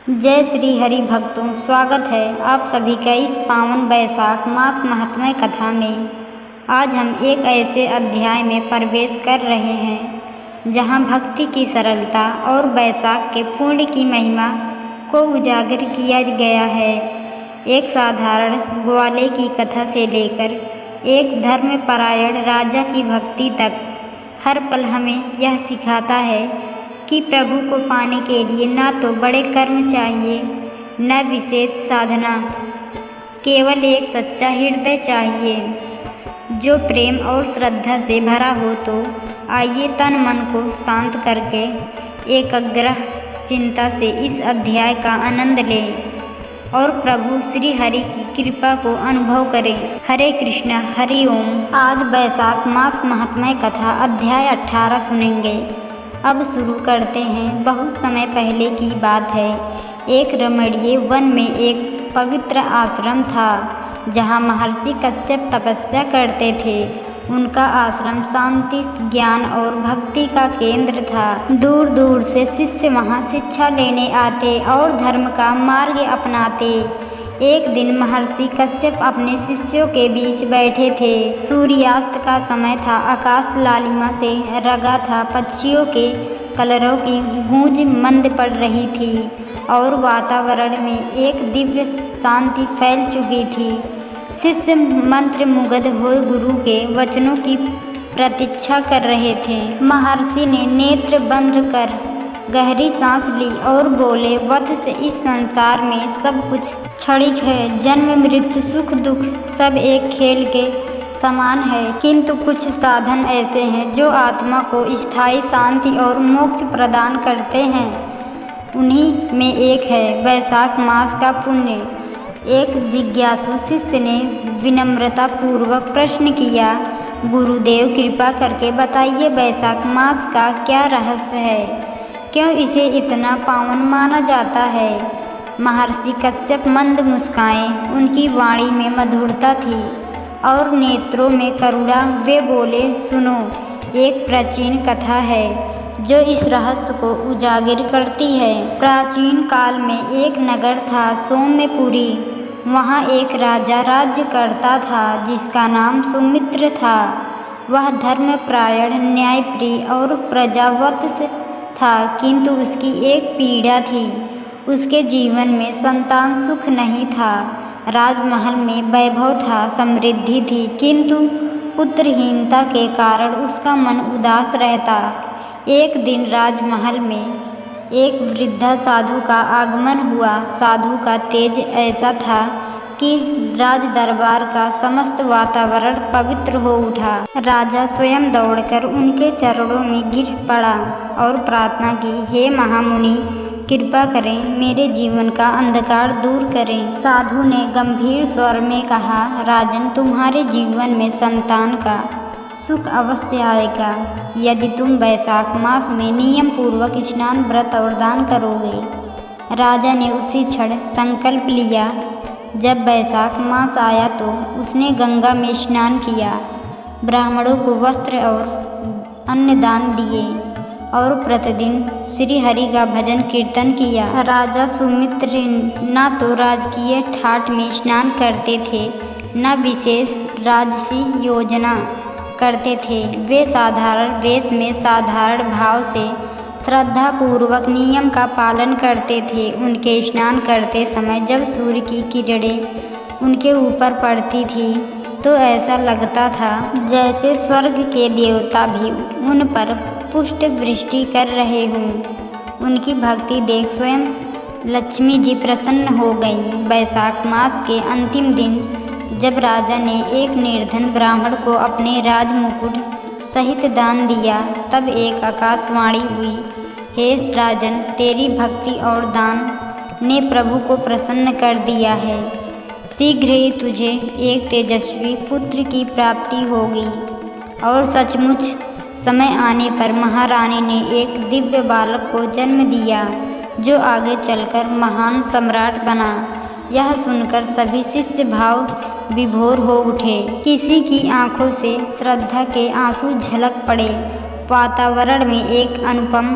जय श्री हरि भक्तों, स्वागत है आप सभी का इस पावन वैशाख मास महात्म्य कथा में। आज हम एक ऐसे अध्याय में प्रवेश कर रहे हैं जहां भक्ति की सरलता और वैशाख के पुण्य की महिमा को उजागर किया गया है। एक साधारण ग्वाले की कथा से लेकर एक धर्मपरायण राजा की भक्ति तक हर पल हमें यह सिखाता है कि प्रभु को पाने के लिए न तो बड़े कर्म चाहिए, न विशेष साधना, केवल एक सच्चा हृदय चाहिए जो प्रेम और श्रद्धा से भरा हो। तो आइए तन मन को शांत करके एकाग्र चिंता से इस अध्याय का आनंद लें और प्रभु श्री हरि की कृपा को अनुभव करें। हरे कृष्णा, हरि ओम। आज वैशाख मास महात्म्य कथा अध्याय 18 सुनेंगे। अब शुरू करते हैं। बहुत समय पहले की बात है। एक रमणीय वन में एक पवित्र आश्रम था जहाँ महर्षि कश्यप तपस्या करते थे। उनका आश्रम शांति, ज्ञान और भक्ति का केंद्र था। दूर दूर से शिष्य वहाँ शिक्षा लेने आते और धर्म का मार्ग अपनाते। एक दिन महर्षि कश्यप अपने शिष्यों के बीच बैठे थे। सूर्यास्त का समय था। आकाश लालिमा से रंगा था। पक्षियों के कलरव की गूंज मंद पड़ रही थी और वातावरण में एक दिव्य शांति फैल चुकी थी। शिष्य मंत्रमुग्ध हुए गुरु के वचनों की प्रतीक्षा कर रहे थे। महर्षि ने नेत्र बंद कर गहरी सांस ली और बोले, वध से इस संसार में सब कुछ क्षणिक है। जन्म, मृत्यु, सुख, दुख सब एक खेल के समान है, किंतु कुछ साधन ऐसे हैं जो आत्मा को स्थायी शांति और मोक्ष प्रदान करते हैं। उन्हीं में एक है वैशाख मास का पुण्य। एक जिज्ञासु शिष्य ने विनम्रता पूर्वक प्रश्न किया, गुरुदेव कृपा करके बताइए, वैशाख मास का क्या रहस्य है? क्यों इसे इतना पावन माना जाता है? महर्षि कश्यप मंद मुस्काए। उनकी वाणी में मधुरता थी और नेत्रों में करुणा। वे बोले, सुनो, एक प्राचीन कथा है जो इस रहस्य को उजागर करती है। प्राचीन काल में एक नगर था, सौम्यपुरी। वहाँ एक राजा राज्य करता था जिसका नाम सुमित्र था। वह धर्मपरायण, न्यायप्रिय और प्रजावत्स था, किंतु उसकी एक पीड़ा थी। उसके जीवन में संतान सुख नहीं था। राजमहल में वैभव था, समृद्धि थी, किंतु पुत्रहीनता के कारण उसका मन उदास रहता। एक दिन राजमहल में एक वृद्धा साधु का आगमन हुआ। साधु का तेज ऐसा था कि राज दरबार का समस्त वातावरण पवित्र हो उठा। राजा स्वयं दौड़कर उनके चरणों में गिर पड़ा और प्रार्थना की, हे महामुनि, कृपा करें, मेरे जीवन का अंधकार दूर करें। साधु ने गंभीर स्वर में कहा, राजन, तुम्हारे जीवन में संतान का सुख अवश्य आएगा यदि तुम वैशाख मास में नियम पूर्वक स्नान, व्रत और दान करोगे। राजा ने उसी क्षण संकल्प लिया। जब वैशाख मास आया तो उसने गंगा में स्नान किया, ब्राह्मणों को वस्त्र और अन्न दान दिए और प्रतिदिन श्री हरि का भजन कीर्तन किया। राजा सुमित्र न तो राजकीय ठाट में स्नान करते थे, न विशेष राजसी योजना करते थे। वे साधारण वेश में साधारण भाव से श्रद्धापूर्वक नियम का पालन करते थे। उनके स्नान करते समय जब सूर्य की किरणें उनके ऊपर पड़ती थी तो ऐसा लगता था जैसे स्वर्ग के देवता भी उन पर पुष्प वृष्टि कर रहे हों। उनकी भक्ति देख स्वयं लक्ष्मी जी प्रसन्न हो गईं। वैशाख मास के अंतिम दिन जब राजा ने एक निर्धन ब्राह्मण को अपने राजमुकुट सहित दान दिया, तब एक आकाशवाणी हुई, हे राजन, तेरी भक्ति और दान ने प्रभु को प्रसन्न कर दिया है। शीघ्र ही तुझे एक तेजस्वी पुत्र की प्राप्ति होगी। और सचमुच समय आने पर महारानी ने एक दिव्य बालक को जन्म दिया जो आगे चलकर महान सम्राट बना। यह सुनकर सभी शिष्य भाव विभोर हो उठे। किसी की आंखों से श्रद्धा के आंसू झलक पड़े। वातावरण में एक अनुपम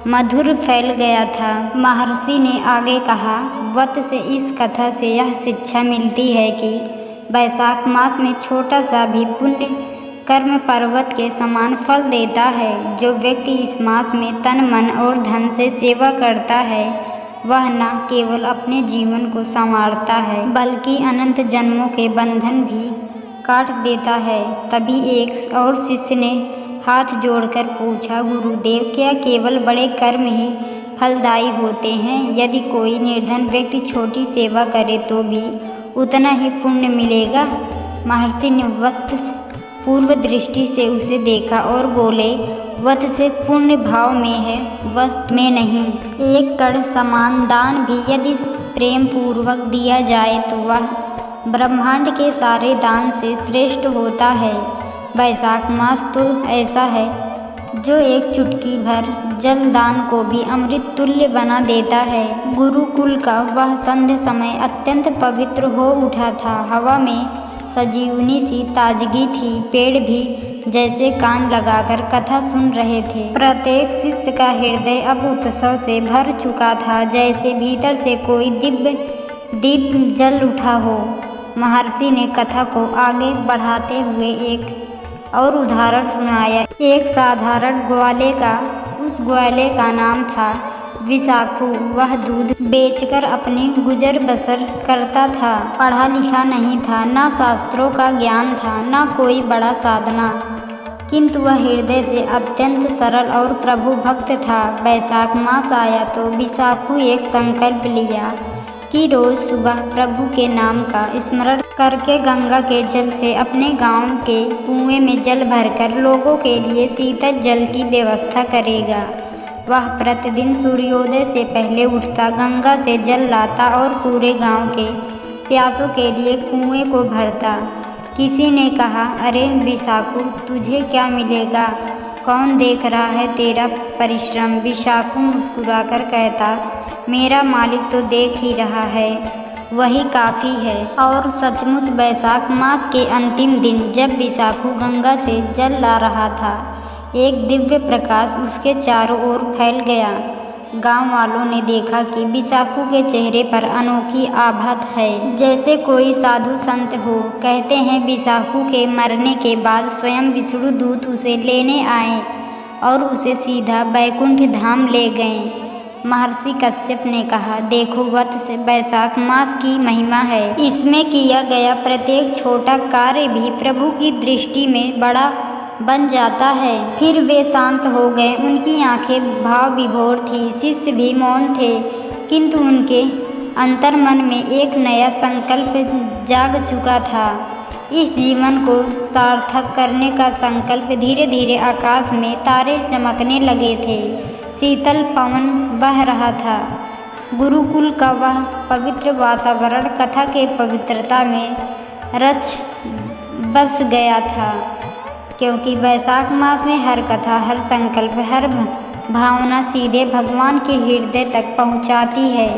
मधुर फैल गया था। महर्षि ने आगे कहा, व्रत से इस कथा से यह शिक्षा मिलती है कि वैशाख मास में छोटा सा भी पुण्य कर्म पर्वत के समान फल देता है। जो व्यक्ति इस मास में तन मन और धन से सेवा करता है वह न केवल अपने जीवन को संवारता है बल्कि अनंत जन्मों के बंधन भी काट देता है। तभी एक और शिष्य ने हाथ जोड़कर पूछा, गुरुदेव, क्या केवल बड़े कर्म ही फलदायी होते हैं? यदि कोई निर्धन व्यक्ति छोटी सेवा करे तो भी उतना ही पुण्य मिलेगा? महर्षि ने वत्स पूर्व दृष्टि से उसे देखा और बोले, वत से पुण्य भाव में है, वस्तु में नहीं। एक कण समान दान भी यदि प्रेम पूर्वक दिया जाए तो वह ब्रह्मांड के सारे दान से श्रेष्ठ होता है। वैशाख मास तो ऐसा है जो एक चुटकी भर जल दान को भी अमृत तुल्य बना देता है। गुरुकुल का वह संध्या समय अत्यंत पवित्र हो उठा था। हवा में सजीवनी सी ताजगी थी। पेड़ भी जैसे कान लगाकर कथा सुन रहे थे। प्रत्येक शिष्य का हृदय अब उत्सव से भर चुका था, जैसे भीतर से कोई दिव्य दीप जल उठा हो। महर्षि ने कथा को आगे बढ़ाते हुए एक और उदाहरण सुनाया। एक साधारण ग्वाले का, उस ग्वाले का नाम था विशाखू। वह दूध बेचकर अपनी गुजर बसर करता था। पढ़ा लिखा नहीं था, न शास्त्रों का ज्ञान था, न कोई बड़ा साधना, किंतु वह हृदय से अत्यंत सरल और प्रभु भक्त था। वैशाख मास आया तो विशाखू एक संकल्प लिया कि रोज सुबह प्रभु के नाम का स्मरण करके गंगा के जल से अपने गांव के कुएं में जल भरकर लोगों के लिए शीतल जल की व्यवस्था करेगा। वह प्रतिदिन सूर्योदय से पहले उठता, गंगा से जल लाता और पूरे गांव के प्यासों के लिए कुएं को भरता। किसी ने कहा, अरे विशाखू, तुझे क्या मिलेगा? कौन देख रहा है तेरा परिश्रम? विशाखू मुस्कुराकर कहता, मेरा मालिक तो देख ही रहा है, वही काफ़ी है। और सचमुच वैशाख मास के अंतिम दिन जब विशाखू गंगा से जल ला रहा था, एक दिव्य प्रकाश उसके चारों ओर फैल गया। गांव वालों ने देखा कि विशाखू के चेहरे पर अनोखी आभा है, जैसे कोई साधु संत हो। कहते हैं विशाखू के मरने के बाद स्वयं विष्णु दूत उसे लेने आए और उसे सीधा बैकुंठ धाम ले गए। महर्षि कश्यप ने कहा, देखो, वत से वैशाख मास की महिमा है। इसमें किया गया प्रत्येक छोटा कार्य भी प्रभु की दृष्टि में बड़ा बन जाता है। फिर वे शांत हो गए। उनकी आंखें भाव विभोर थी। शिष्य भी मौन थे, किंतु उनके अंतर्मन में एक नया संकल्प जाग चुका था। इस जीवन को सार्थक करने का संकल्प। धीरे धीरे आकाश में तारे चमकने लगे थे। शीतल पवन बह रहा था। गुरुकुल का वह पवित्र वातावरण कथा के पवित्रता में रच बस गया था, क्योंकि वैशाख मास में हर कथा, हर संकल्प, हर भावना सीधे भगवान के हृदय तक पहुंचाती है।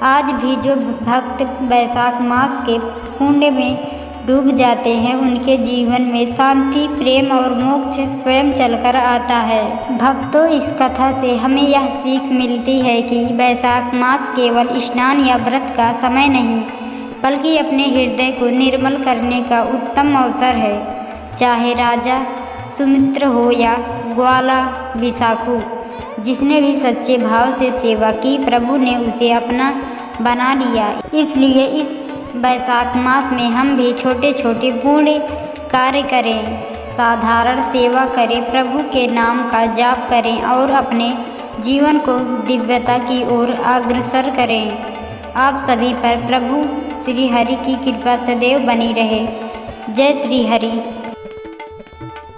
आज भी जो भक्त वैशाख मास के कुंड में डूब जाते हैं, उनके जीवन में शांति, प्रेम और मोक्ष स्वयं चलकर आता है। भक्तों, इस कथा से हमें यह सीख मिलती है कि वैशाख मास केवल स्नान या व्रत का समय नहीं, बल्कि अपने हृदय को निर्मल करने का उत्तम अवसर है। चाहे राजा सुमित्र हो या ग्वाला विशाखू, जिसने भी सच्चे भाव से सेवा की, प्रभु ने उसे अपना बना लिया। इसलिए इस वैशाख मास में हम भी छोटे छोटे पुण्य कार्य करें, साधारण सेवा करें, प्रभु के नाम का जाप करें और अपने जीवन को दिव्यता की ओर अग्रसर करें। आप सभी पर प्रभु श्री हरि की कृपा सदैव बनी रहे। जय श्री हरि।